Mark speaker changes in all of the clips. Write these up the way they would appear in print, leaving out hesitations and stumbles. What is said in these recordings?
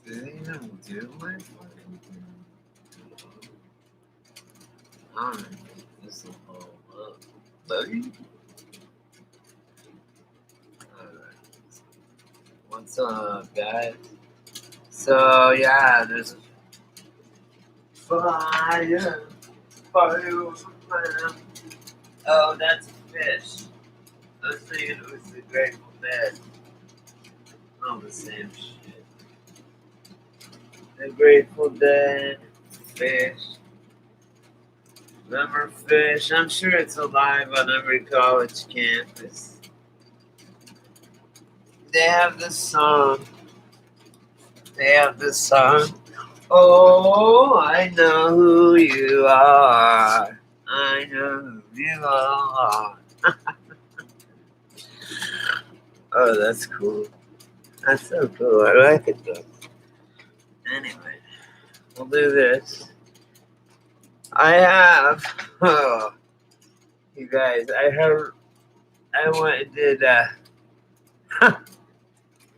Speaker 1: Do they even do my fucking thing? I don't know. This will blow up. Buddy? Alright. What's up, guys? So, yeah, there's fire. Fire, fire. Oh, that's a fish. I was thinking it was the Grateful Dead. All the same shit. The Grateful Dead, fish, remember fish? I'm sure it's alive on every college campus. They have this song. They have this song. Oh, I know who you are. I know who you are. Oh, that's cool. That's so cool. I like it though. Anyway, we'll do this. I have. Oh, you guys, I went and did.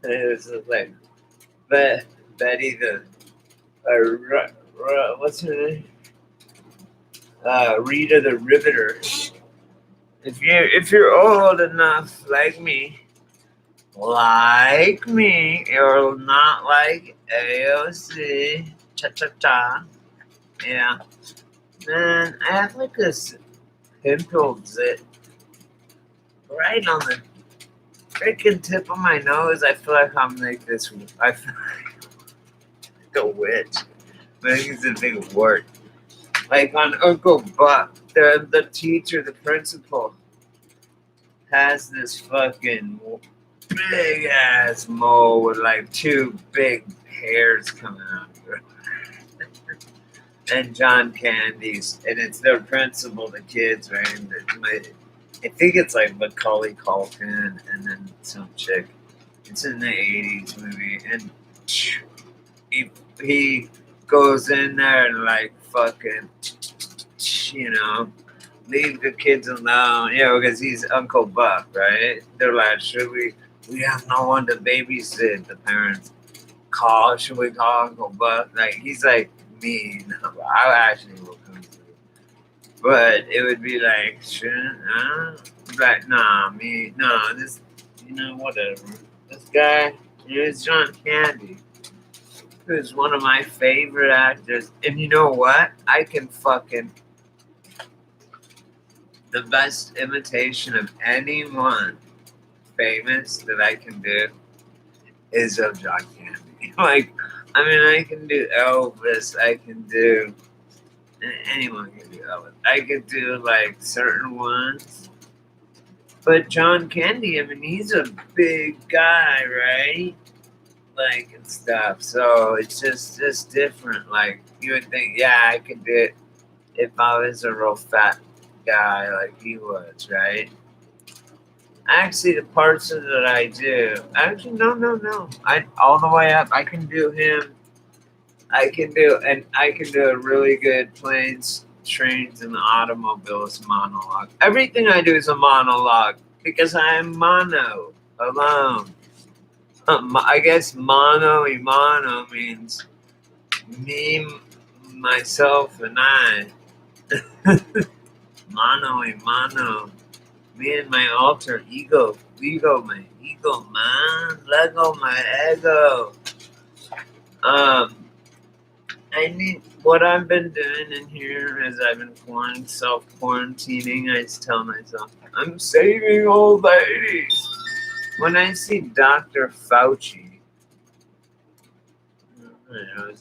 Speaker 1: It was like Betty the. What's her name? Rita the Riveter. If you're old enough like me, you'll not like AOC. Cha cha cha. Yeah. Man, I have like this pimple zit right on the freaking tip of my nose. I feel like I'm like this. I feel like a witch. I think it's a big wart. Like on Uncle Buck, the teacher, the principal, has this fucking big ass mole with like two big hairs coming out of it. And John Candy's, and it's their principal, the kids, right? I think it's like Macaulay Culkin and then some chick. It's in the 80s movie, and he goes in there and like fucking, you know, leave the kids alone, because he's Uncle Buck, right? They're like, we have no one to babysit. The parents should we call Uncle Buck? Like, he's like mean. I actually will come through. But it would be like, like, nah, this, whatever. This guy, it's John Candy, who's one of my favorite actors. And you know what? I can fucking the best imitation of anyone famous that I can do is of John Candy. Like, I mean, I can do Elvis. I can do anyone can do Elvis. I could do like certain ones, but John Candy. I mean, he's a big guy, right? Like and stuff. So it's just different. Like you would think, yeah, I could do it if I was a real fat guy like he was, right? Actually, the parts that I do, actually, no. I all the way up. I can do him. I can do a really good planes, trains, and automobiles monologue. Everything I do is a monologue because I am mono, alone. I guess mono means me, myself, and I. Mono. Me and my alter ego. My ego, man. Lego, my ego. Um, I need what I've been doing in here as I've been self quarantining. I just tell myself I'm saving old ladies. When I see Dr. Fauci, I know,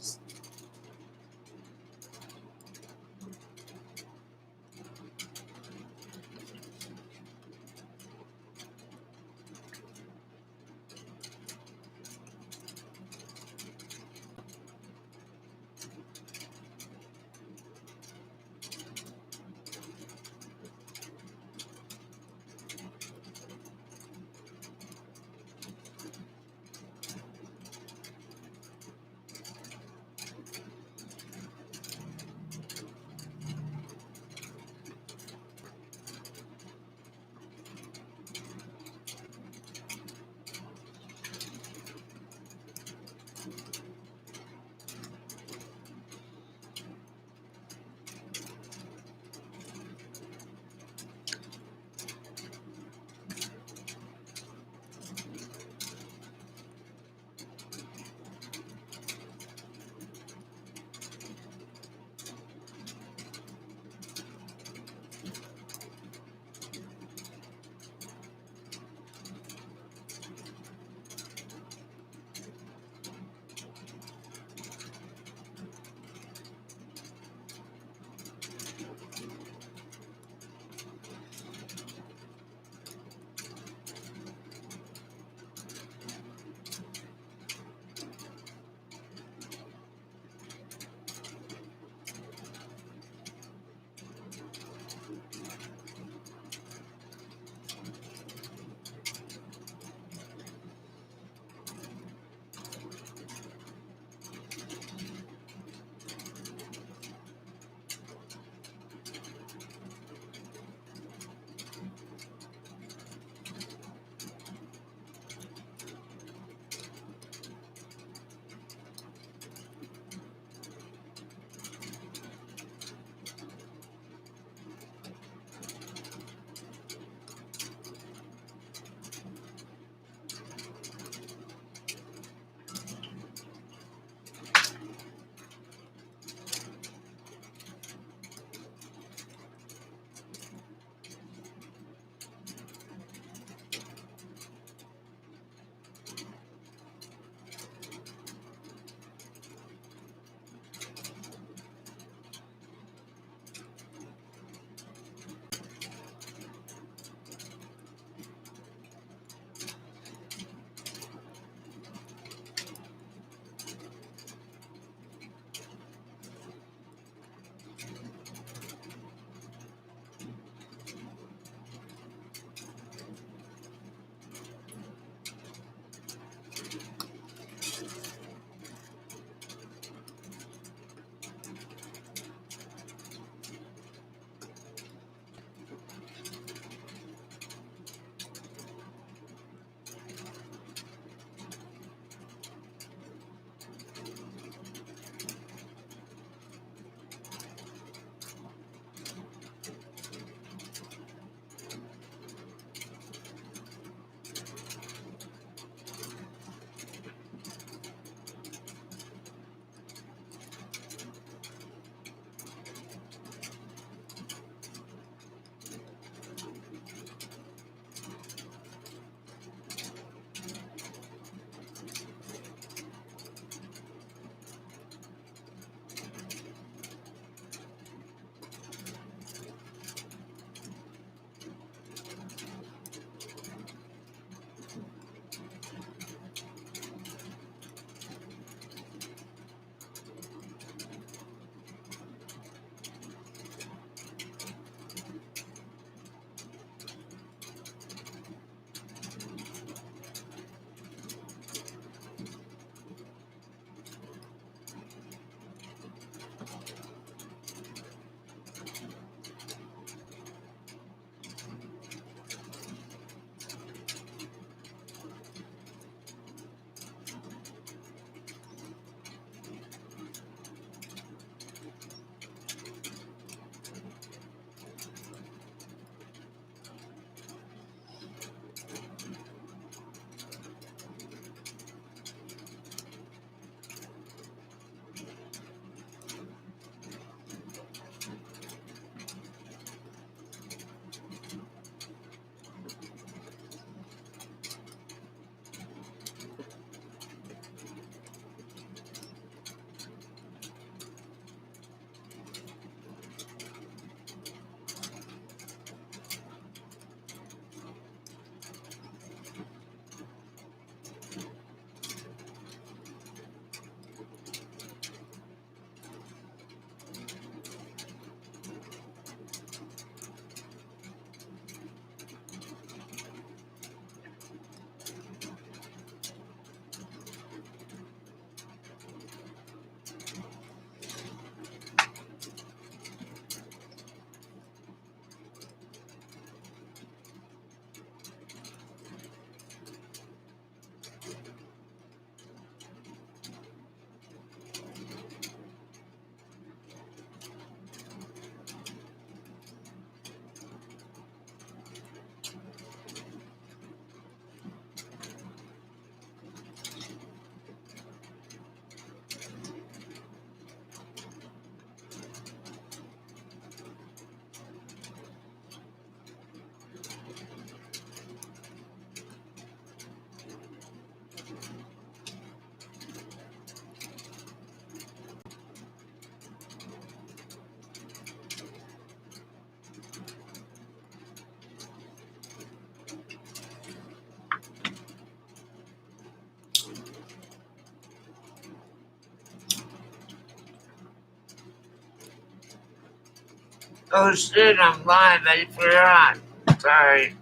Speaker 1: Oh shit, I'm live. I forgot. Sorry.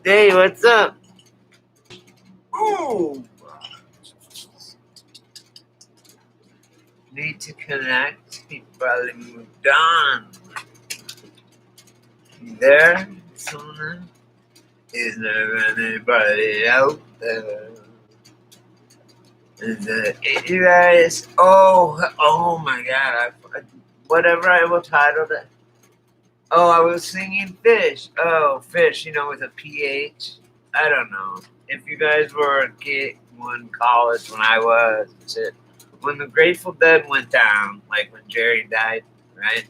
Speaker 1: Hey, what's up? Ooh. Need to connect. He probably moved on. You there? Someone? Is there anybody out there? Is there you guys? Oh my god. Whatever I will title it. Oh, I was singing Fish. Oh, Fish, with a PH. I don't know. If you guys were a kid in college when I was, shit. When the Grateful Dead went down, like when Jerry died, right?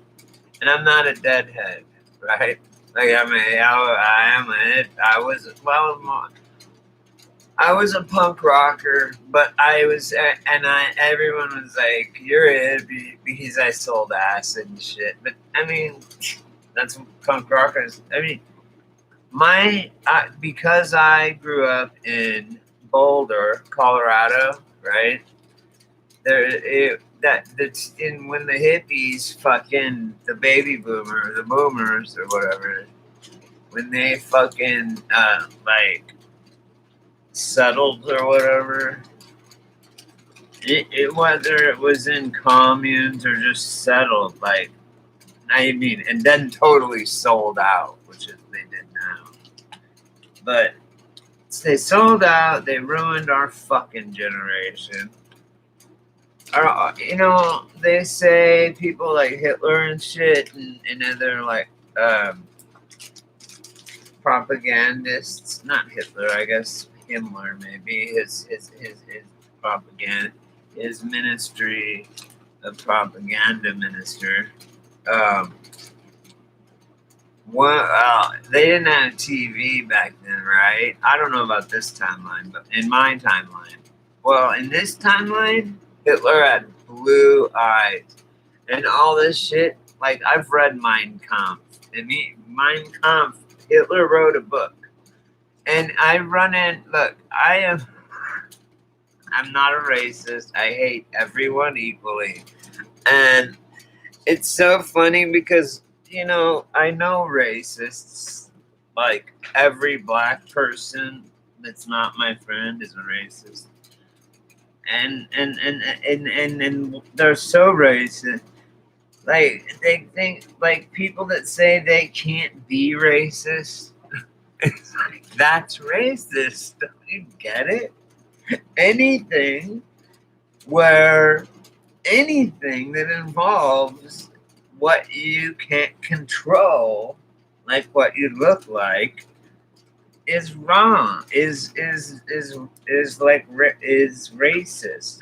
Speaker 1: And I'm not a deadhead, right? Like I am a, I was, well, I was a punk rocker, but everyone was like, you're a hippie because I sold acid and shit. But I mean, that's what punk rockers. I mean, because I grew up in Boulder, Colorado, right? That's in when the hippies, fucking the the boomers or whatever, when they fucking like settled or whatever. Whether it was in communes or just settled, like I mean, and then totally sold out, which is they did now. But they sold out. They ruined our fucking generation. They say people like Hitler and shit, and other like propagandists. Not Hitler, I guess Himmler maybe his propaganda, his ministry of propaganda minister. Um, they didn't have TV back then, right? I don't know about this timeline, but in my timeline, well, in this timeline, Hitler had blue eyes and all this shit. Like I've read Mein Kampf, and Mein Kampf, Hitler wrote a book, and I run in. Look, I'm not a racist. I hate everyone equally, and it's so funny because I know racists. Like every black person that's not my friend is a racist, and they're so racist. Like they think like people that say they can't be racist. It's like that's racist. Don't you get it? Anything where anything that involves what you can't control, like what you look like, is wrong. Is racist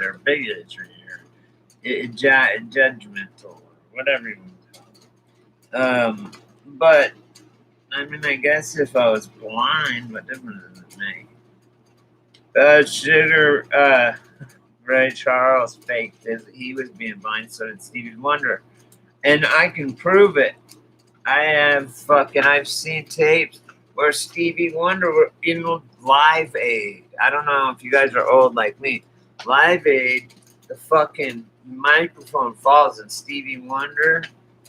Speaker 1: or bigotry or judgmental or whatever you want to call it. But I mean, I guess if I was blind, what difference does it make? Sugar, Ray Charles faked this. He was being blind, so did Stevie Wonder. And I can prove it. I've seen tapes where Stevie Wonder were in Live Aid. I don't know if you guys are old like me. Live Aid, the fucking microphone falls and Stevie Wonder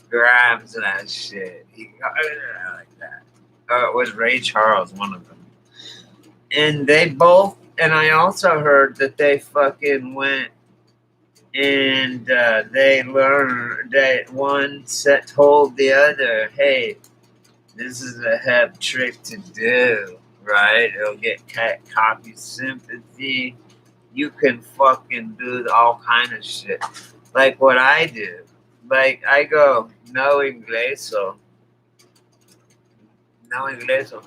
Speaker 1: grabs that shit. He got it like that. It was Ray Charles, one of them. And they both, and I also heard that they fucking went and they learned that told the other, hey, this is a hep trick to do, right? It'll get copy sympathy. You can fucking do all kind of shit. Like what I do. Like I go, no ingleso. No ingleso.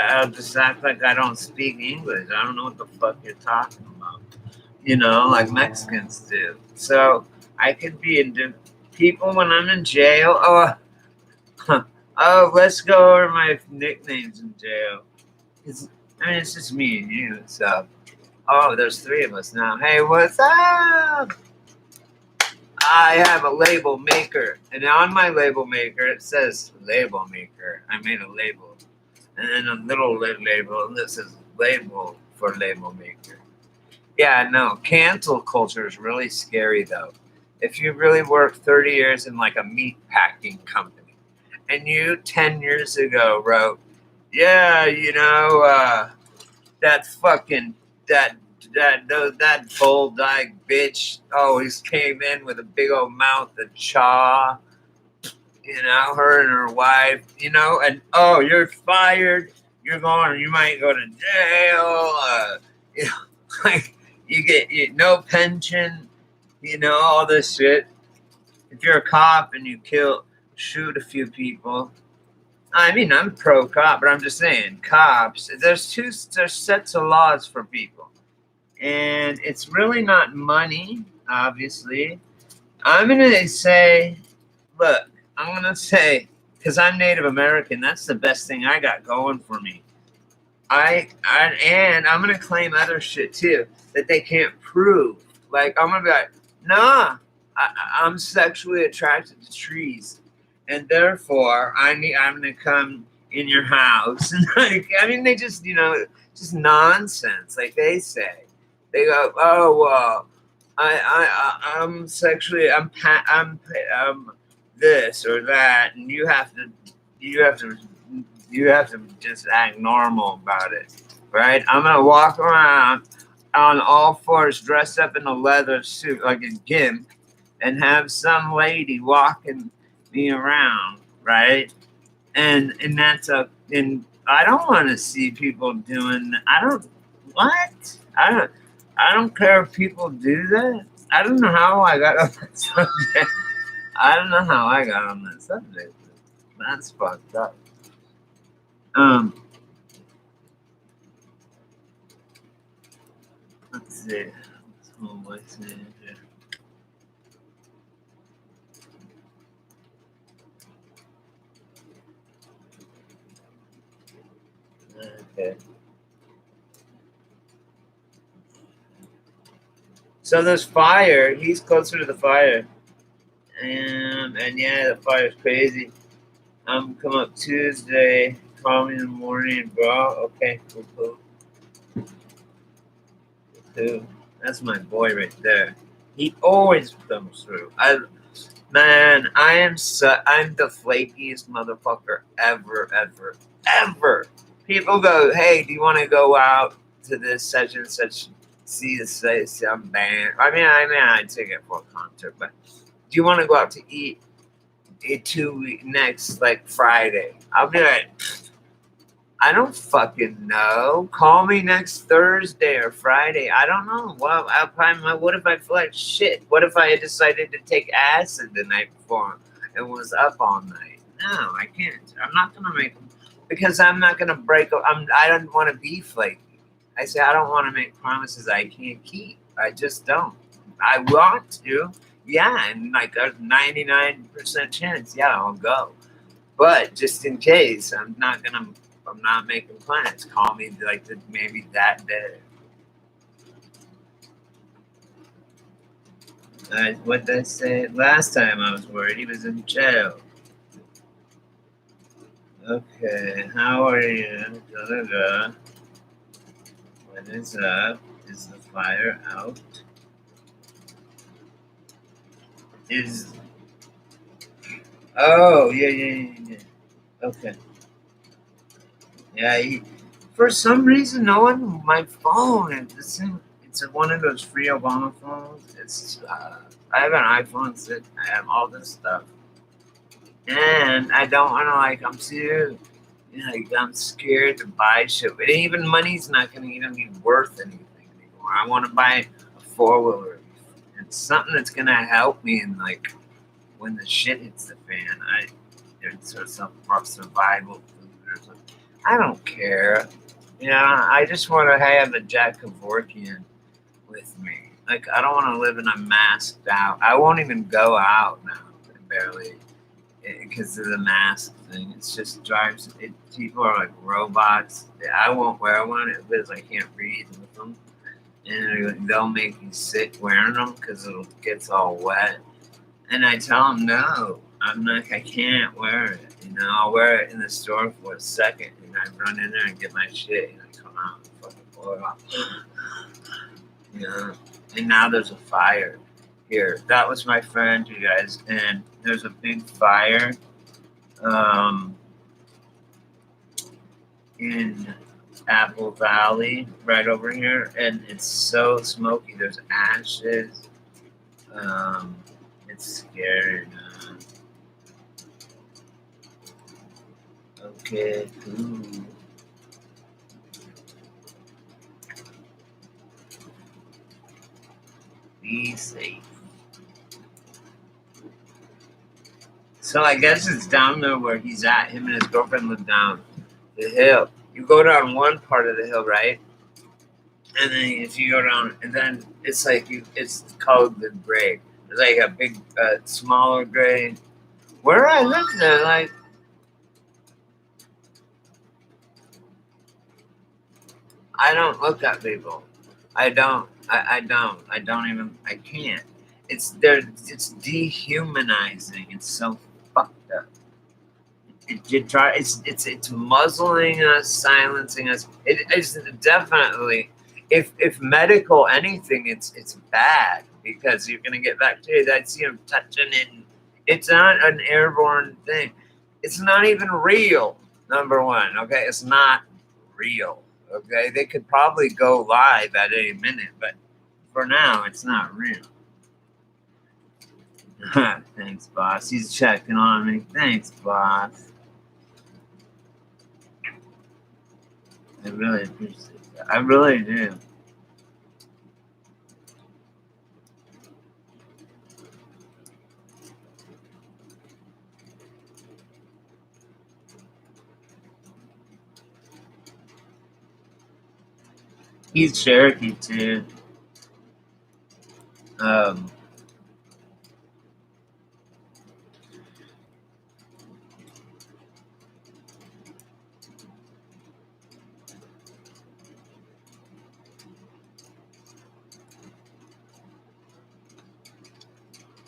Speaker 1: I'll just act like I don't speak English. I don't know what the fuck you're talking about. Like Mexicans do. So I could be in people when I'm in jail. Oh, let's go over my nicknames in jail. It's just me and you. So, there's three of us now. Hey, what's up? I have a label maker, and on my label maker it says label maker. I made a label, and then a little label, and this is label for label maker. Yeah, no, cancel culture is really scary though. if you really worked 30 years in like a meat packing company, and you 10 years ago wrote, yeah, that fucking that that bulldog bitch always came in with a big old mouth and chaw, her and her wife, and oh, you're fired, you're going, you might go to jail, you know, like no pension, all this shit. If you're a cop and you shoot a few people, I mean, I'm pro cop, but I'm just saying, cops, there's sets of laws for people. And it's really not money, obviously. I'm going to say, look, I'm going to say, because I'm Native American, that's the best thing I got going for me. And I'm going to claim other shit too that they can't prove. Like, I'm going to be like, nah, I'm sexually attracted to trees. And therefore, I'm going to come in your house. And like, I mean, they just, just nonsense. Like they say, they go, oh, well, I'm sexually, I'm this or that. And you have to just act normal about it, right? I'm gonna walk around on all fours, dressed up in a leather suit like a gimp, and have some lady walking me around, right? And I don't want to see people doing. I don't care if people do that. I don't know how I got on that subject. I don't know how I got on that subject. That's fucked up. Let's see. What's in here? Okay. So there's fire. He's closer to the fire. And yeah, the fire's crazy. I'm come up Tuesday. Call me in the morning, bro. Okay, cool. That's my boy right there. He always comes through. I'm the flakiest motherfucker ever. People go, hey, do you want to go out to this such and such? See some band. I'd take it for a concert, but do you want to go out to eat? Next like Friday. I'll be like, I don't fucking know. Call me next Thursday or Friday. I don't know. Well, what if I feel like shit? What if I had decided to take acid the night before and was up all night? No, I can't. I'm not gonna make them because I'm not gonna break. I don't want to be flaky. I say I don't want to make promises I can't keep. I just don't. I want to. Yeah, and like there's 99% chance. Yeah, I'll go. But just in case, I'm not making plans. Call me like maybe that day. What did I say? Last time I was worried he was in jail. Okay, how are you? What is up? Is the fire out? Oh, yeah. Okay. Yeah, for some reason, no one, my phone, it's one of those free Obama phones. I have an iPhone 6, I have all this stuff. And I don't want to, I'm too, I'm scared to buy shit. But even money's not going to even be worth anything anymore. I want to buy a four-wheeler. It's something that's going to help me in, when the shit hits the fan. It's some survival food or something. I don't care. I just want to have a Jack Kevorkian with me. I don't want to live in a masked out. I won't even go out now, barely, because of the mask thing. It just drives it. People are like robots. I won't wear one because I can't breathe with them, and they'll make me sick wearing them because it gets all wet. And I tell them no. I can't wear it. I'll wear it in the store for a second, and I run in there and get my shit, and I come out and fucking blow it off. And now there's a fire here. That was my friend, you guys, and there's a big fire in Apple Valley right over here, and it's so smoky. There's ashes. It's scary. Okay, cool. Be safe. So I guess it's down there where he's at. Him and his girlfriend live down the hill. You go down one part of the hill, right? And then if you go down, and then it's like it's called the grade. There's like a big, smaller grade. Where I live there, like I don't look at people. I don't. I don't. I don't even. I can't. It's there. It's dehumanizing. It's so fucked up. It's muzzling us, silencing us. It is definitely. If medical anything, it's bad because you're gonna get bacteria. That's touching it. It's not an airborne thing. It's not even real. Number one, okay, it's not real. Okay, they could probably go live at any minute, but for now, it's not real. Thanks, boss. He's checking on me. Thanks, boss. I really appreciate that. I really do. He's Cherokee too. Um,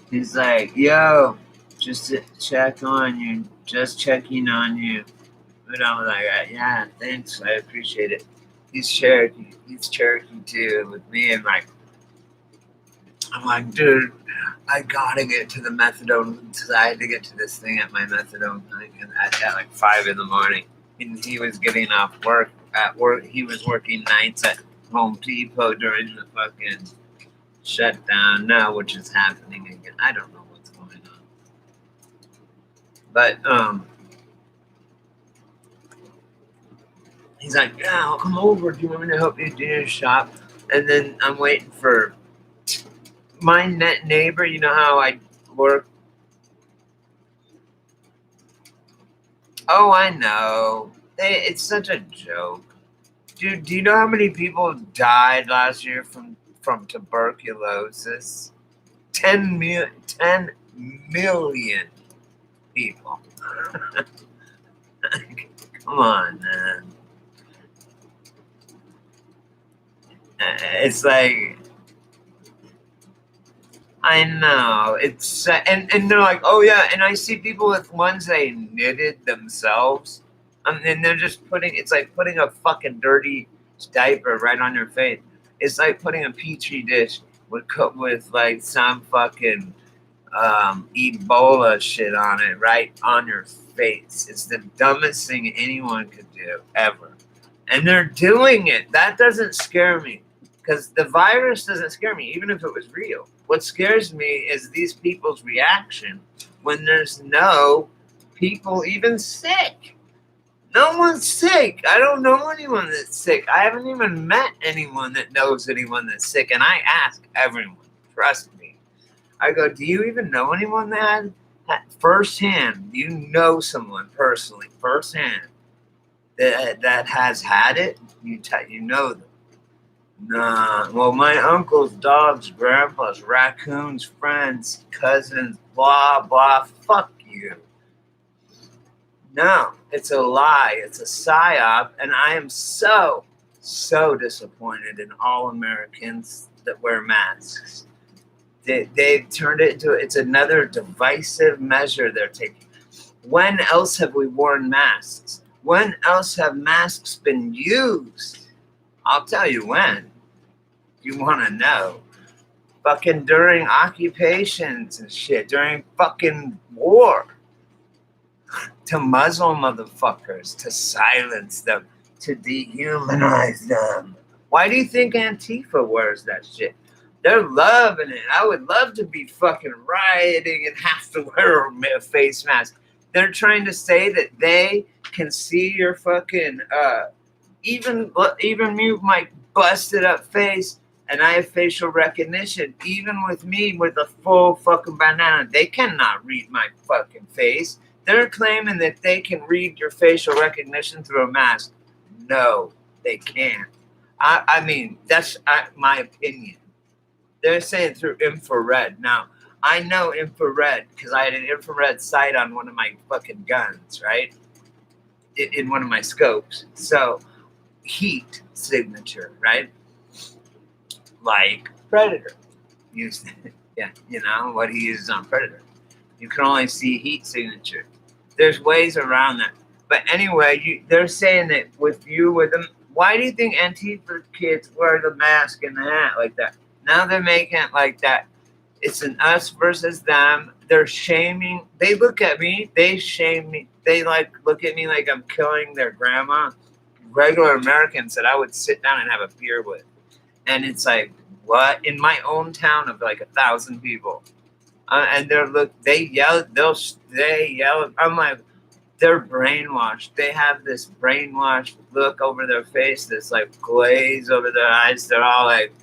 Speaker 1: he's like, yo, just to check on you, just checking on you. And I was like, yeah, thanks, I appreciate it. He's Cherokee. He's Cherokee too with me, and like, I'm like, dude, I gotta get to the methadone because I had to get to this thing at my methadone thing, and at like 5 in the morning. And he was getting off work at work. He was working nights at Home Depot during the fucking shutdown now, which is happening again. I don't know what's going on, but he's like, yeah, I'll come over. Do you want me to help you do your shop? And then I'm waiting for my net neighbor. You know how I work. Oh, I know. It's such a joke. Dude, do you know how many people died last year from tuberculosis? 10 million people. Come on, man. It's like, I know. It's and they're like, oh yeah, and I see people with ones they knitted themselves, and they're just it's like putting a fucking dirty diaper right on your face. It's like putting a petri dish with like some fucking Ebola shit on it right on your face. It's the dumbest thing anyone could do ever, and they're doing it. That doesn't scare me. Because the virus doesn't scare me, even if it was real. What scares me is these people's reaction when there's no people even sick. No one's sick. I don't know anyone that's sick. I haven't even met anyone that knows anyone that's sick. And I ask everyone, trust me. I go, do you even know anyone that had firsthand? Do you know someone personally, firsthand, that has had it? You know them. Nah, well, my uncle's dogs, grandpa's, raccoons, friends, cousins, blah, blah, fuck you. No, it's a lie. It's a psyop, and I am so disappointed in all Americans that wear masks. They've turned it into, it's another divisive measure they're taking. When else have we worn masks? When else have masks been used? I'll tell you when. You want to know. fucking during occupations and shit, during fucking war, to muzzle motherfuckers, to silence them, to dehumanize them. Why do you think Antifa wears that shit? They're loving it. I would love to be fucking rioting and have to wear a face mask. They're trying to say that they can see your fucking even me, my busted up face, and I have facial recognition. Even with me with a full fucking banana, they cannot read my fucking face. They're claiming that they can read your facial recognition through a mask. No, they can't. I mean, that's my opinion. They're saying through infrared. Now, I know infrared because I had an infrared sight on one of my fucking guns, right? In one of my scopes. So, heat signature, right? Like Predator. Yeah, you know what he uses on Predator. You can only see heat signature. There's ways around that. But anyway, they're saying that with them, why do you think Antifa kids wear the mask and the hat like that? Now they're making it like that. It's an us versus them. They're shaming. They look at me. They shame me. They look at me like I'm killing their grandma. Regular Americans that I would sit down and have a beer with. And it's like, what? In my own town of like 1,000 people. And they yell. They yell. I'm like, they're brainwashed. They have this brainwashed look over their face, this like glaze over their eyes. They're all like,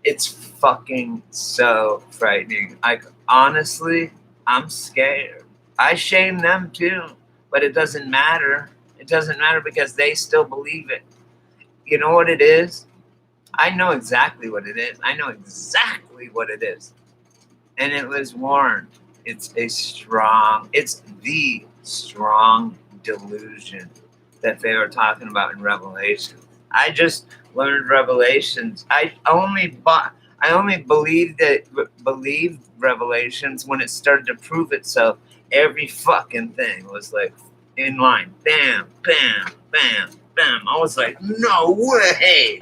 Speaker 1: it's fucking so frightening. Like, honestly, I'm scared. I shame them too, but it doesn't matter. It doesn't matter because they still believe it. You know what it is? I know exactly what it is. I know exactly what it is. And it was warned. It's the strong delusion that they were talking about in Revelation. I just learned Revelations. I only believed Revelations when it started to prove itself. Every fucking thing was like in line. Bam, bam, bam, bam. I was like, no way.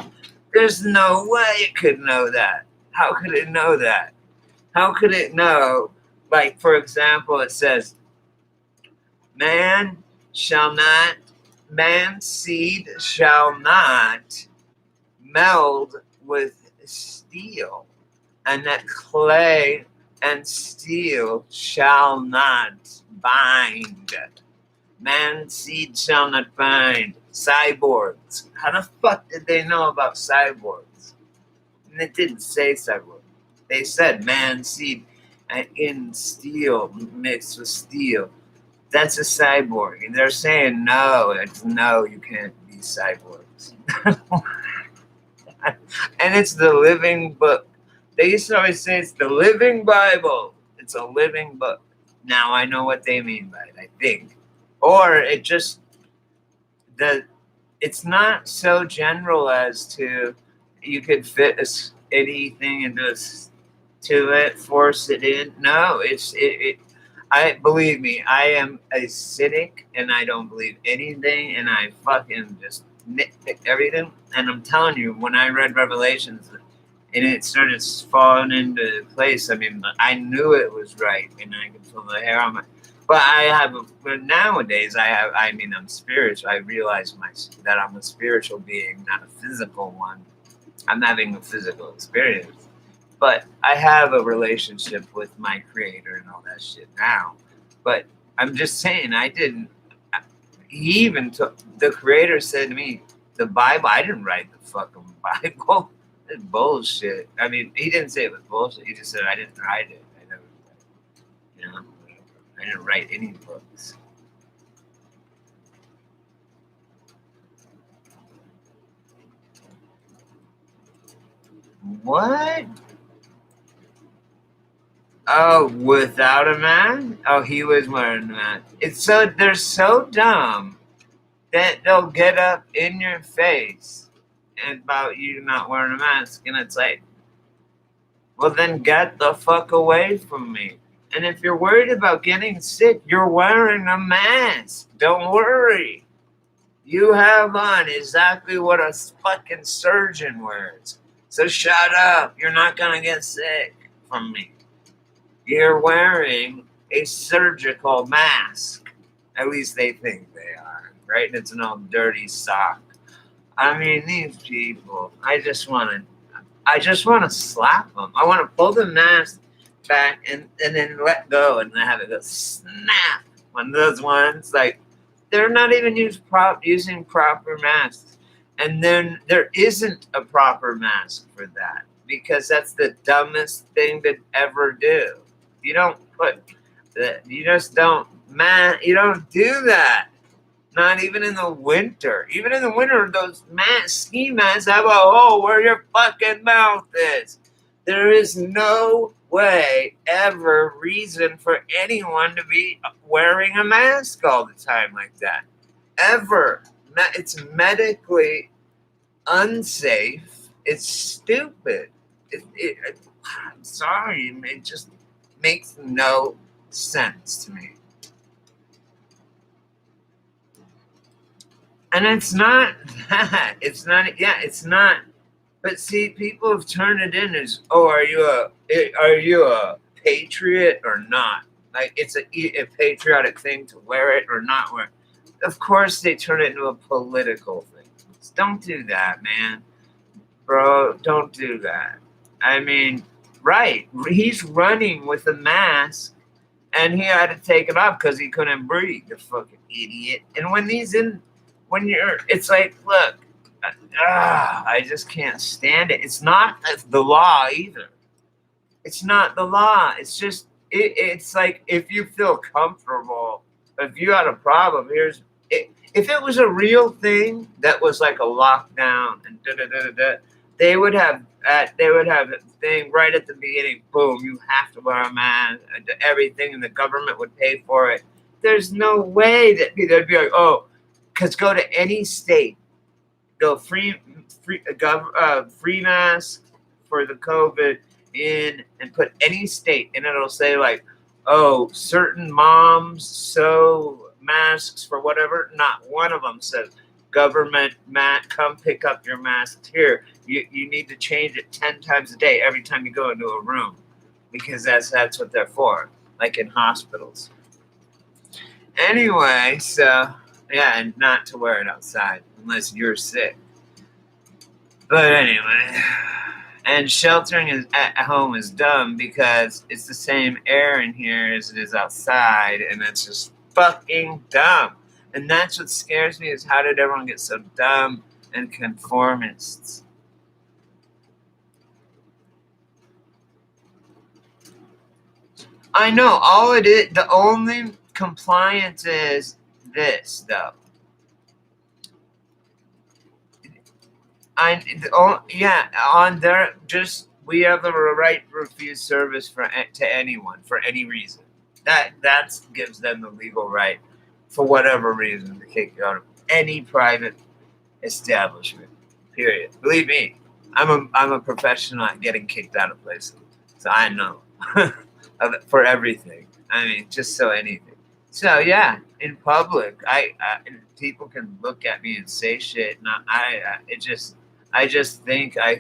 Speaker 1: There's no way it could know that. How could it know that? How could it know? Like, for example, it says, man's seed shall not meld with steel, and that clay and steel shall not bind. Man's seed shall not bind. Cyborgs. How the fuck did they know about cyborgs? And it didn't say cyborg. They said man's seed in steel, mixed with steel. That's a cyborg. And they're saying no, you can't be cyborgs. And it's the living book. They used to always say it's the living Bible. It's a living book. Now I know what they mean by it, I think. Or it's not so general as to you could fit anything into it, force it in. No, I believe me, I am a cynic and I don't believe anything and I fucking just nitpick everything. And I'm telling you, when I read Revelations and it started falling into place, I mean, I knew it was right and I could feel the hair on my. But nowadays I'm spiritual. I realize that I'm a spiritual being, not a physical one. I'm having a physical experience. But I have a relationship with my creator and all that shit now. But I'm just saying, the creator said to me, the Bible, I didn't write the fucking Bible. It's bullshit. I mean, he didn't say it was bullshit. He just said, I didn't write it. I never, I didn't write any books. What? Oh, without a mask? Oh, he was wearing a mask. They're so dumb that they'll get up in your face about you not wearing a mask, and it's like, well, then get the fuck away from me. And if you're worried about getting sick, you're wearing a mask. Don't worry. You have on exactly what a fucking surgeon wears. So shut up. You're not going to get sick from me. You're wearing a surgical mask. At least they think they are, right? And it's an old dirty sock. I mean, these people, I just want to slap them. I want to pull the mask back and then let go and then have it go snap. One of those ones, like, they're not even using proper masks. And then there isn't a proper mask for that because that's the dumbest thing to ever do. You don't put that, you just don't, man, you don't do that. Not even in the winter. Even in the winter, those ski masks have a hole where your fucking mouth is. There is no way, ever, reason for anyone to be wearing a mask all the time like that. Ever. It's medically unsafe. It's stupid. I'm sorry. It just makes no sense to me. And it's not that. It's not. It's not. But see, people have turned it in as, oh, are you a patriot or not? Like it's a patriotic thing to wear it or not wear it. Of course, they turn it into a political thing. Don't do that, man, bro. Don't do that. I mean, right? He's running with a mask, and he had to take it off because he couldn't breathe. The fucking idiot. And when you're, it's like, look, I just can't stand it. It's not the law either. It's not the law. It's just, it's like, if you feel comfortable, if you had a problem, here's it. If it was a real thing that was like a lockdown and they would have a thing right at the beginning. Boom! You have to wear a mask. Everything, and the government would pay for it. There's no way that they'd be like, oh, because go to any state, go free mask for the COVID in, and put any state, and it'll say like, oh, certain moms sew masks for whatever. Not one of them says government come pick up your masks here. You need to change it 10 times a day every time you go into a room, because that's what they're for, like in hospitals. Anyway, so yeah, and not to wear it outside unless you're sick. But anyway, and sheltering at home is dumb because it's the same air in here as it is outside, and it's just fucking dumb. And that's what scares me, is how did everyone get so dumb and conformists? I know, all it is, the only compliance is this, though. On their, just, we have the right to refuse service to anyone for any reason. That gives them the legal right, for whatever reason, to kick you out of any private establishment. Period. Believe me, I'm a professional at getting kicked out of places, so I know for everything. I mean, just so anything. So yeah, in public, people can look at me and say shit, and I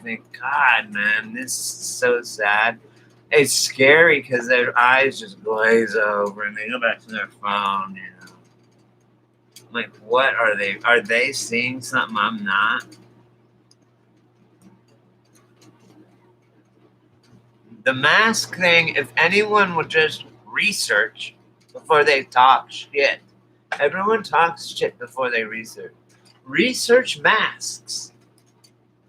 Speaker 1: think, God, man, this is so sad. It's scary because their eyes just glaze over and they go back to their phone, you know. Like, what are they? Are they seeing something I'm not? The mask thing, if anyone would just research before they talk shit. Everyone talks shit before they research. Research masks.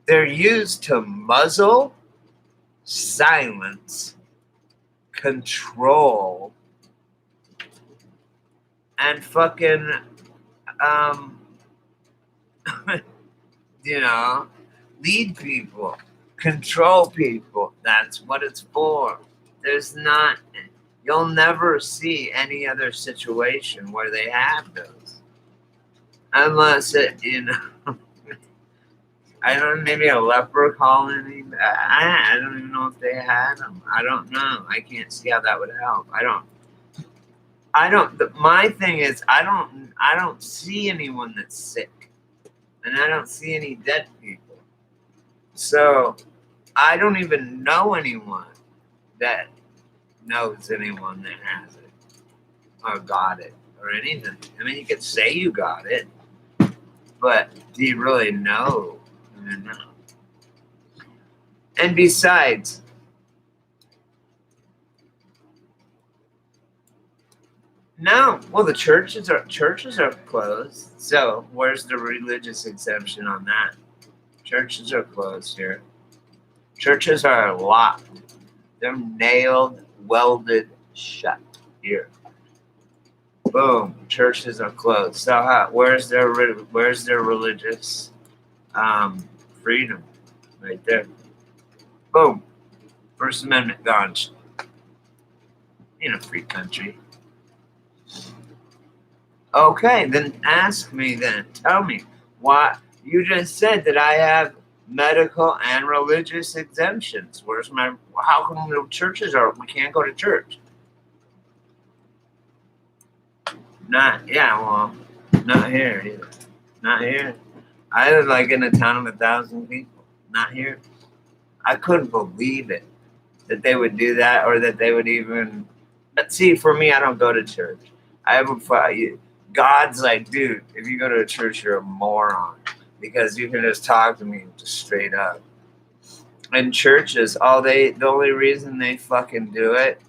Speaker 1: They're used to muzzle, silence, control, and fucking, lead people, control people. That's what it's for. You'll never see any other situation where they have those. Unless I don't know, maybe a leper colony. I don't even know if they had them. I don't know. I can't see how that would help. My thing is, I don't see anyone that's sick, and I don't see any dead people. So I don't even know anyone that knows anyone that has it or got it or anything. I mean, you could say you got it, but do you really know? I don't know. And besides, no. Well, the churches are closed. So where's the religious exemption on that? Churches are closed here. Churches are locked. They're nailed, welded shut here. Boom. Churches are closed. So where's their religious um, freedom? Right there. Boom. First Amendment gone. In a free country. Okay, then ask me then. Tell me why you just said that I have medical and religious exemptions. Where's my how come the churches are we can't go to church? Not yeah, well, not here either. Not here. I live like in a town of 1,000 people. Not here. I couldn't believe it that they would do that or that they would even. But see, for me, I don't go to church. I have a God's like, dude, if you go to a church, you're a moron because you can just talk to me just straight up. And churches, the only reason they fucking do it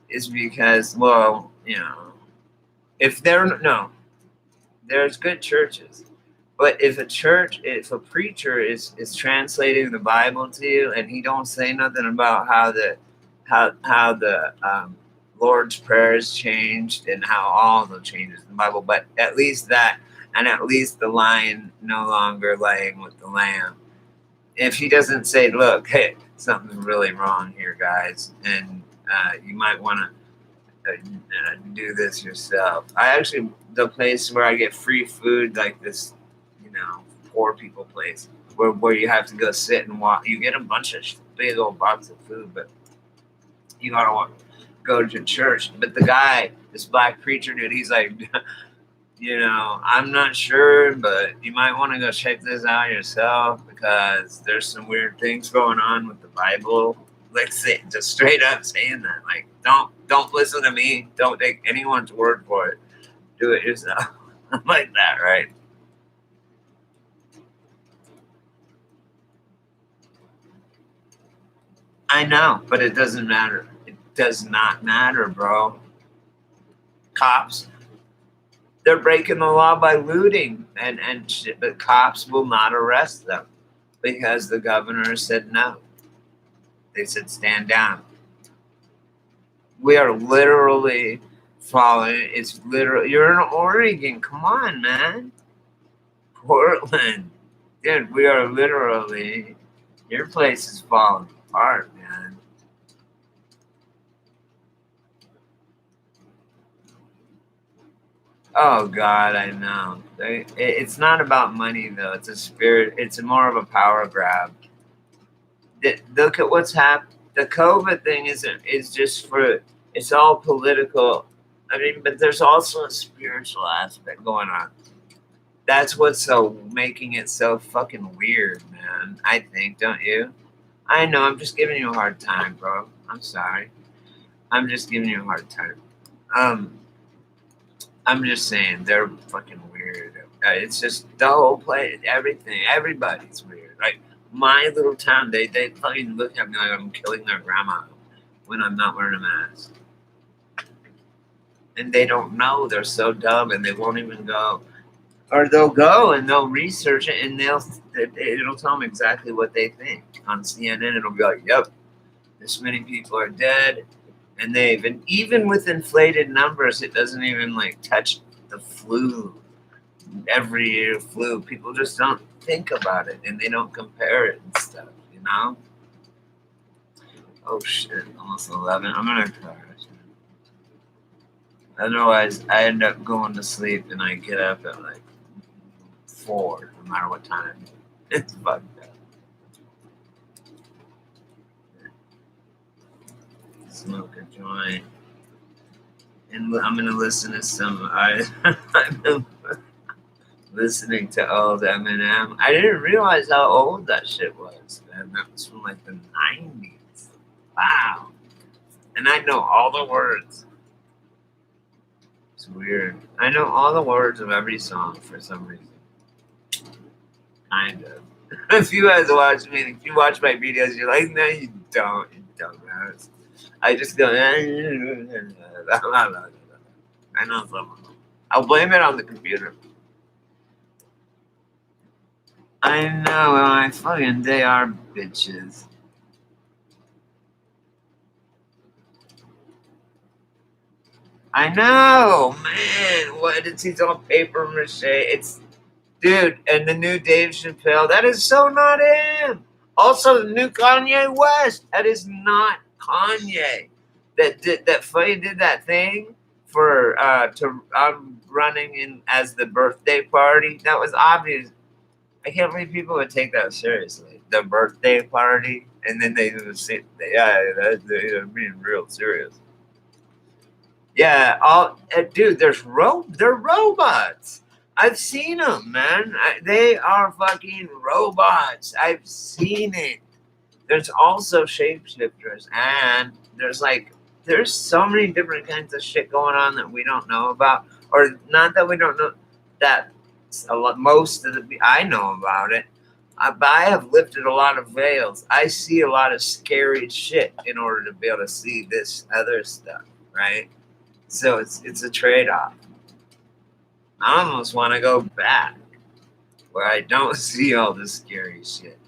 Speaker 1: is because, well, if they're no, there's good churches. But if a preacher is translating the Bible to you and he don't say nothing about how the Lord's Prayer has changed and how all the changes in the Bible, but at least that and at least the lion no longer laying with the lamb. If he doesn't say, look, hey, something's really wrong here, guys, and you might want to do this yourself. The place where I get free food, like this, poor people place, where you have to go sit and walk. You get a bunch of big old box of food, but you gotta go to church. But the guy, this black preacher dude, he's like, I'm not sure, but you might want to go check this out yourself because there's some weird things going on with the Bible. Like, just straight up saying that. Like, don't listen to me. Don't take anyone's word for it. Do it yourself. Like that, right? I know, but it doesn't matter. It does not matter, bro. Cops, they're breaking the law by looting, and shit, but cops will not arrest them because the governor said no. They said stand down. We are literally falling. It's literally you're in Oregon. Come on, man. Portland, dude. We are literally. Your place is falling apart, man. Oh God, I know. It's not about money though. It's a spirit. It's more of a power grab. Look at what's happened. The COVID thing is just for. It's all political. I mean, but there's also a spiritual aspect going on. That's what's so making it so fucking weird, man. I think, don't you? I know. I'm just giving you a hard time, bro. I'm sorry. I'm just giving you a hard time. Um, I'm just saying they're fucking weird. It's just the whole place, everything, everybody's weird. Like my little town, they fucking look at me like I'm killing their grandma when I'm not wearing a mask, and they don't know. They're so dumb, and they won't even go, or they'll go and they'll research it, and it'll tell them exactly what they think on CNN. It'll be like, yep, this many people are dead. And even with inflated numbers, it doesn't even like touch the flu. Every year flu, people just don't think about it and they don't compare it and stuff. Oh shit, almost 11. I'm gonna crash. Otherwise, I end up going to sleep and I get up at like 4, no matter what time. It's fucked up. Smoke a joint. And I'm gonna listen to some. listening to old Eminem. I didn't realize how old that shit was, man. That was from like the 90s. Wow. And I know all the words. It's weird. I know all the words of every song for some reason. Kind of. If you guys watch me, if you watch my videos, you're like, no, you don't. You dumbass. I just go, I know some of them. I'll blame it on the computer. I know, I fucking, they are bitches. I know, man. What? It's all paper mache. It's, dude, and the new Dave Chappelle, that is so not him. Also, the new Kanye West, that is not Kanye. That Faye did that thing for running in as the birthday party. That was obvious. I can't believe people would take that seriously. The birthday party, and then they would say, "Yeah, they're being real serious." Yeah, dude. They're robots. I've seen them, man. They are fucking robots. I've seen it. There's also shapeshifters, and there's so many different kinds of shit going on that we don't know about, or not that we don't know that a lot. Most of the I know about it, but I have lifted a lot of veils. I see a lot of scary shit in order to be able to see this other stuff, right? So it's a trade off. I almost want to go back where I don't see all this scary shit.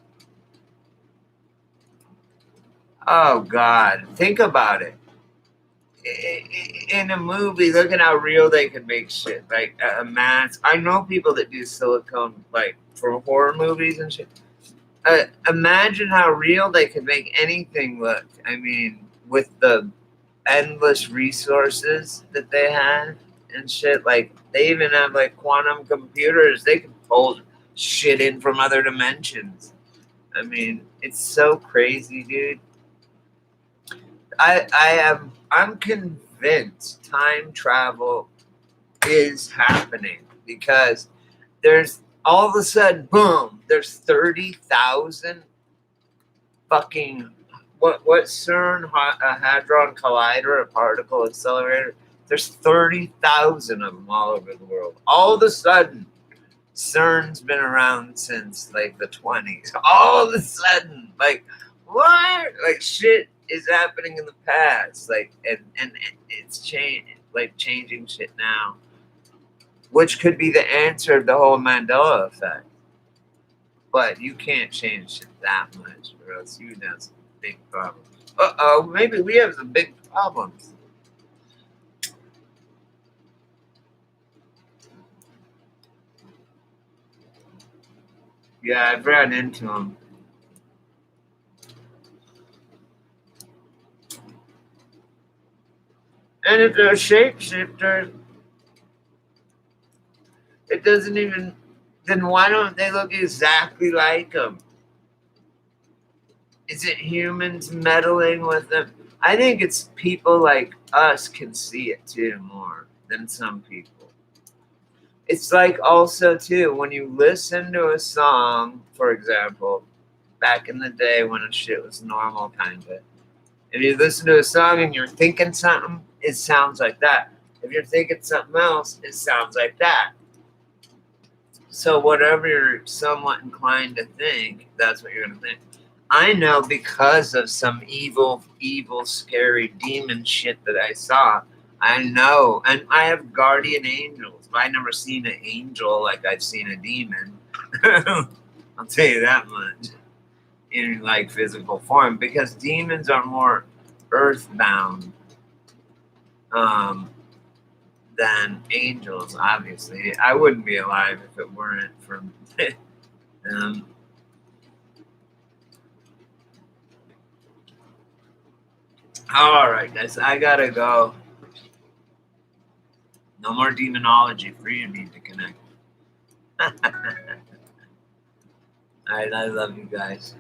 Speaker 1: Oh God, think about it. In a movie, look at how real they can make shit. Like a mask. I know people that do silicone, like for horror movies and shit. Imagine how real they could make anything look. I mean, with the endless resources that they have and shit. Like they even have like quantum computers. They can pull shit in from other dimensions. I mean, it's so crazy, dude. I'm convinced time travel is happening because there's all of a sudden, boom, there's 30,000 fucking what CERN a hadron collider, a particle accelerator. There's 30,000 of them all over the world. All of a sudden, CERN's been around since like the 20s. All of a sudden, like what? Like shit is happening in the past. Like and it's changing shit now, which could be the answer of the whole Mandela effect. But you can't change it that much, or else you'd have some big problems. Maybe we have some big problems. Yeah, I've ran into them. And if they're shapeshifters, it doesn't even. Then why don't they look exactly like them? Is it humans meddling with them? I think it's people like us can see it too more than some people. It's like also too when you listen to a song, for example, back in the day when a shit was normal, kind of. If you listen to a song and you're thinking something, it sounds like that. If you're thinking something else, it sounds like that. So whatever you're somewhat inclined to think, that's what you're gonna think. I know because of some evil, scary demon shit that I saw. I know, and I have guardian angels. But I never seen an angel like I've seen a demon. I'll tell you that much in like physical form because demons are more earthbound um, than angels. Obviously, I wouldn't be alive if it weren't for them. All right, guys, I gotta go. No more demonology for you need to connect. All right, I love you guys.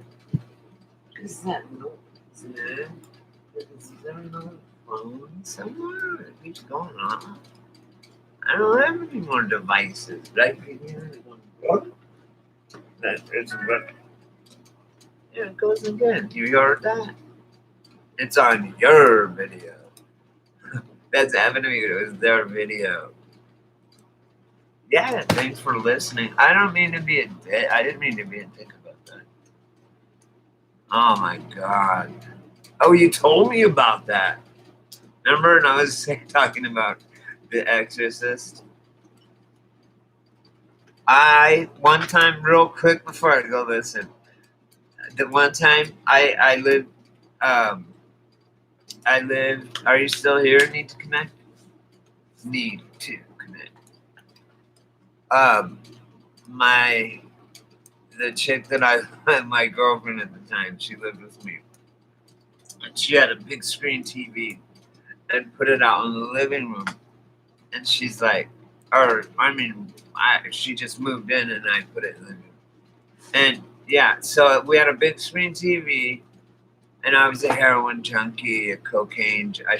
Speaker 1: Is that noise? Is there another phone somewhere? It keeps going on. I don't have any more devices. Like, that is what. Yeah, it goes again. You heard that? It's on your video. That's happening. It was their video. Yeah, thanks for listening. I don't mean to be a dick. I didn't mean to be a dick about that. Oh my god. Oh, you told me about that. Remember? And I was talking about The Exorcist. One time, real quick before I go listen, the one time I lived, are you still here? Need to connect? Need to connect. Um, my, the chick that my girlfriend at the time, she lived with me. And she had a big screen TV and put it out in the living room. And she's like, she just moved in and I put it in the living room. And yeah, so we had a big screen TV, and I was a heroin junkie, a cocaine. I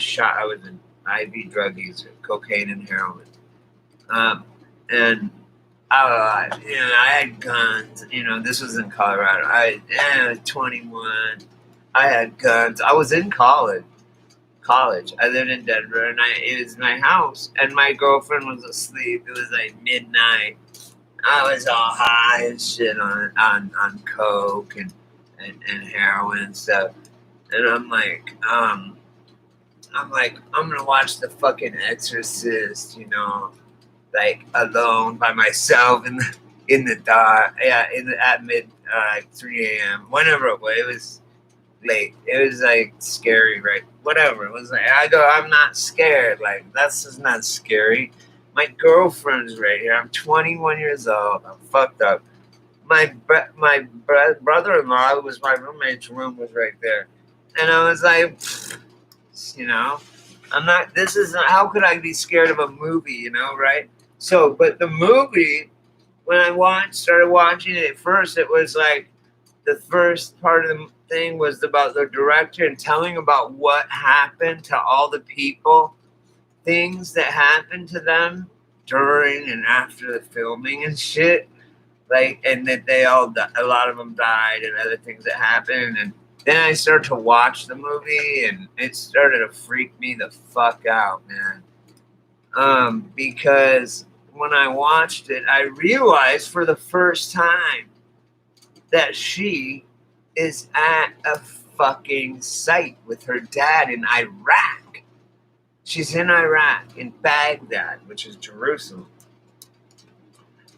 Speaker 1: was an IV drug user, cocaine and heroin. And I had guns. This was in Colorado. I was 21. I had guns. I was in college. I lived in Denver, and it was my house, and my girlfriend was asleep. It was like midnight. I was all high and shit on coke and heroin and stuff. And I'm gonna watch the fucking Exorcist, like alone by myself in the dark. Yeah, at 3 a.m. Whenever it was late. It was like scary, right? Whatever. It was like I'm not scared. Like that's just not scary. My girlfriend's right here. I'm 21 years old. I'm fucked up. My brother-in-law, who was my roommate's room, was right there, and I was like, I'm not. This is not, how could I be scared of a movie? Right? So, but the movie, when I started watching it at first, it was like the first part of the thing was about the director and telling about what happened to all the people, things that happened to them during and after the filming and shit. Like, and that a lot of them died and other things that happened. And then I started to watch the movie and it started to freak me the fuck out, man. Because when I watched it, I realized for the first time that she is at a fucking site with her dad in Iraq. She's in Iraq, in Baghdad, which is Jerusalem.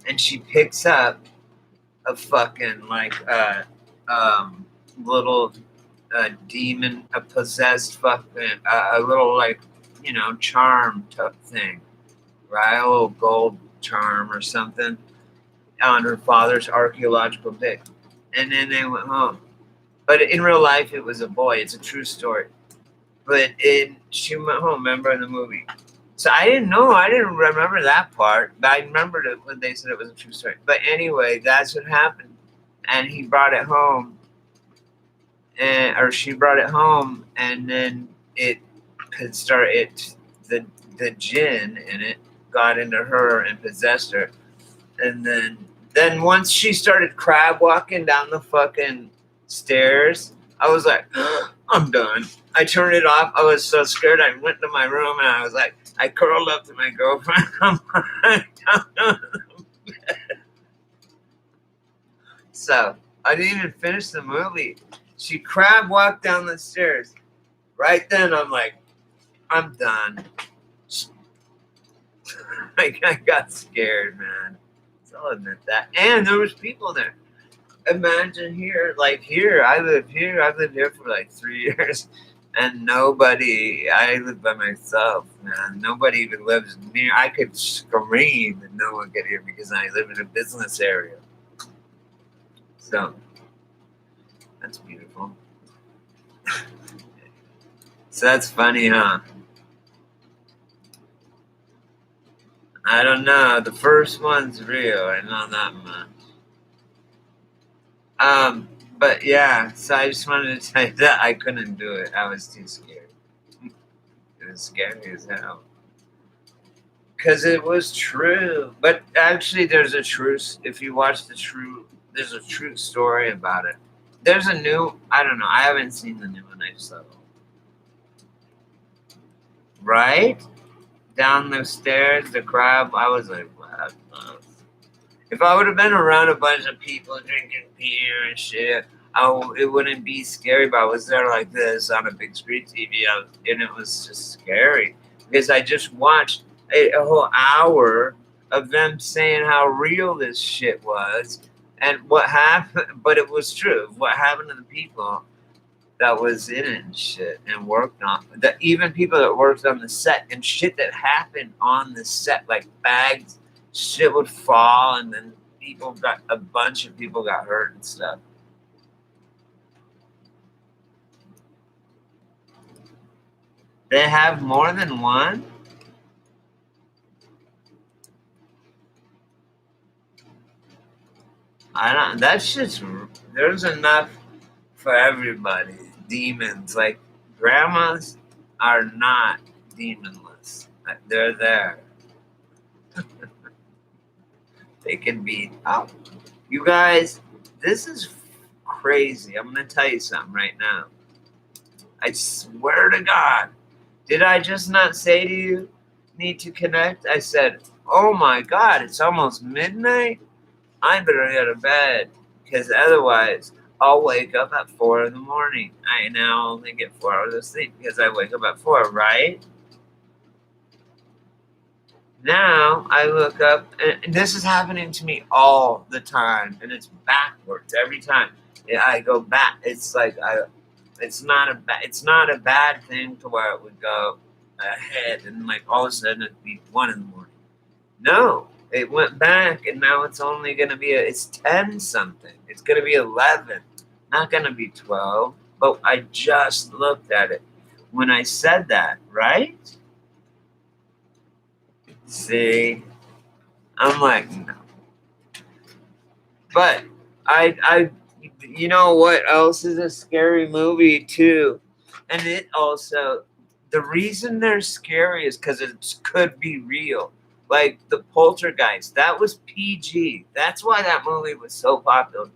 Speaker 1: And she picks up a fucking little demon, a possessed fucking, a little charm thing, right? A little gold charm or something on her father's archaeological dig. And then they went home. But in real life, it was a boy. It's a true story. But she went home, remember, in the movie. So I didn't know. I didn't remember that part. But I remembered it when they said it was a true story. But anyway, that's what happened. And he brought it home. Or she brought it home. And then it could start the djinn in it got into her and possessed her. And then once she started crab walking down the fucking stairs, I was like, I'm done. I turned it off. I was so scared. I went to my room and I was like, I curled up to my girlfriend. So I didn't even finish the movie. She crab walked down the stairs. Right then, I'm like, I'm done. I got scared, man. I'll admit that. And there was people there. Imagine here, I lived here for like 3 years, and I live by myself, man. Nobody even lives near. I could scream and no one could hear me because I live in a business area. So, that's beautiful. So that's funny, huh? I don't know. The first one's real. I know that much. But yeah, so I just wanted to tell you that I couldn't do it. I was too scared. It was scary as hell. because it was true. But actually, there's a truth. If you watch there's a true story about it. There's a new. I don't know. I haven't seen the new one. I saw. Right down the stairs, the crab. I was like, wow. If I would have been around a bunch of people drinking beer and shit, it wouldn't be scary. But I was there like this on a big screen TV, and it was just scary because I just watched a whole hour of them saying how real this shit was and what happened. But it was true. What happened to the people that was in it and shit and worked on that, even people that worked on the set and shit that happened on the set, like bags, shit would fall and then a bunch of people got hurt and stuff. They have more than one? I don't, that shit's, there's enough for everybody. Demons, like grandmas are not demonless. They're there. They can be up. You guys, this is crazy. I'm going to tell you something right now. I swear to God. Did I just not say to you, need to connect? I said, oh my God, it's almost midnight. I better go to bed because otherwise I'll wake up at 4 in the morning. I now only get 4 hours of sleep because I wake up at 4, right? Now I look up, and this is happening to me all the time, and it's backwards every time. I go back. It's like it's not a bad thing to where it would go ahead, and like all of a sudden it'd be 1 in the morning. No, it went back, and now it's only gonna be it's 10 something. It's gonna be 11, not gonna be 12. But I just looked at it when I said that, right? See, I'm like, no. But I, you know what else is a scary movie too, and it also, the reason they're scary is because it could be real. Like the Poltergeist, that was PG. That's why that movie was so popular.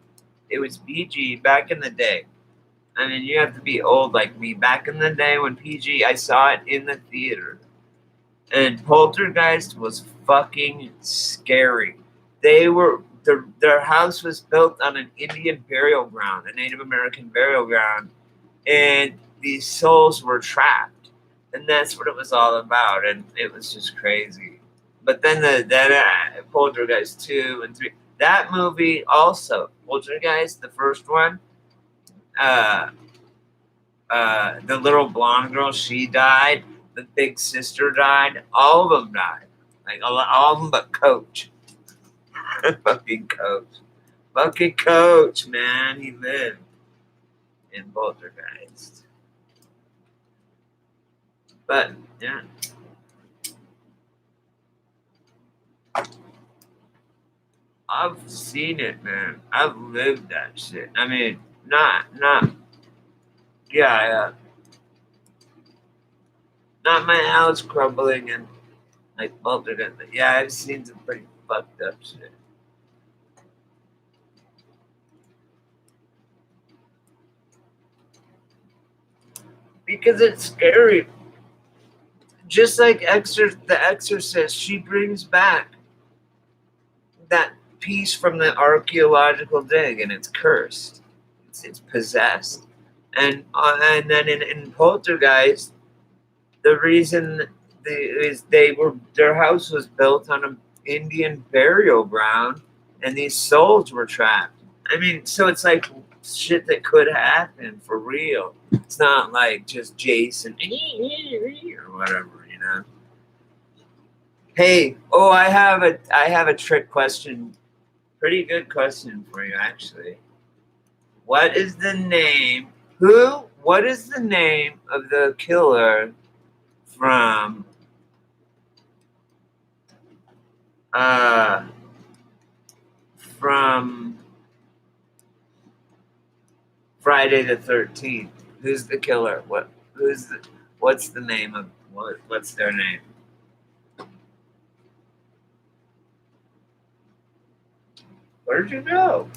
Speaker 1: It was PG back in the day. I mean, you have to be old like me. Back in the day when PG, I saw it in the theater. And Poltergeist was fucking scary. Their house was built on an Indian burial ground, a Native American burial ground, and these souls were trapped, and that's what it was all about, and it was just crazy. But then Poltergeist 2 and 3, that movie also Poltergeist, the first one, uh, the little blonde girl, she died. The big sister died. All of them died. Like all of them but Coach. Fucking Coach. Fucking Coach, man. He lived in Poltergeist. But, yeah. I've seen it, man. I've lived that shit. I mean, yeah, not my house crumbling and like Poltergeist. But yeah, I've seen some pretty fucked up shit. Because it's scary. Just like the Exorcist, she brings back that piece from the archaeological dig, and it's cursed. It's possessed. And then in Poltergeist, the reason their house was built on an Indian burial ground, and these souls were trapped. I mean, so it's like shit that could happen for real. It's not like just Jason or whatever, you know. Hey, oh, I have a trick question. Pretty good question for you, actually. What is the name? What is the name of the killer from uh from Friday the 13th? Who's the killer? What's the name of what's their name? Where'd you go?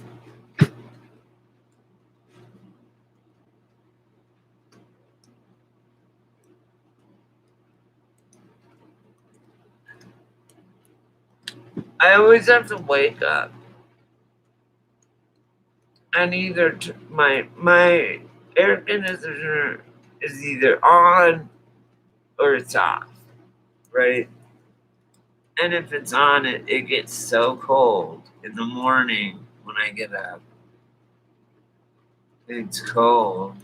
Speaker 1: I always have to wake up. And either my air conditioner is either on or it's off, right? And if it's on, it gets so cold in the morning when I get up. It's cold.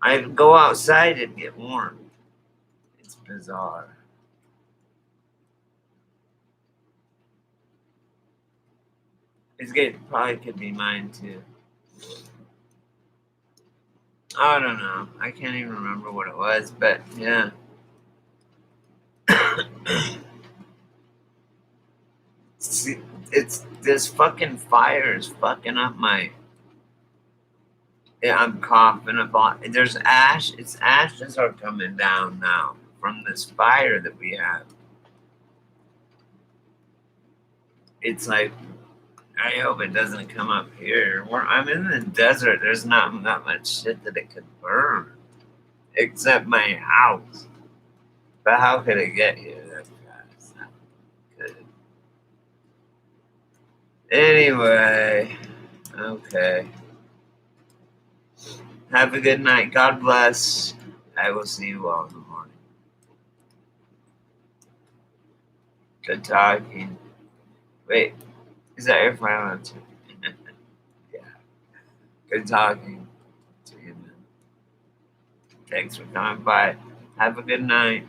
Speaker 1: I go outside and get warm. It's bizarre. Probably could be mine too. I don't know. I can't even remember what it was, but yeah. See, it's this fucking fire is fucking up my. Yeah, I'm coughing a lot. There's ash. It's ashes are coming down now from this fire that we have. It's like I hope it doesn't come up here. I'm in the desert. There's not that much shit that it could burn, except my house. But how could it get here that fast? Not good. Anyway, okay. Have a good night. God bless. I will see you all in the morning. Good talking. Wait, is that your final answer? Yeah. Good talking to you, man. Thanks for coming by. Have a good night.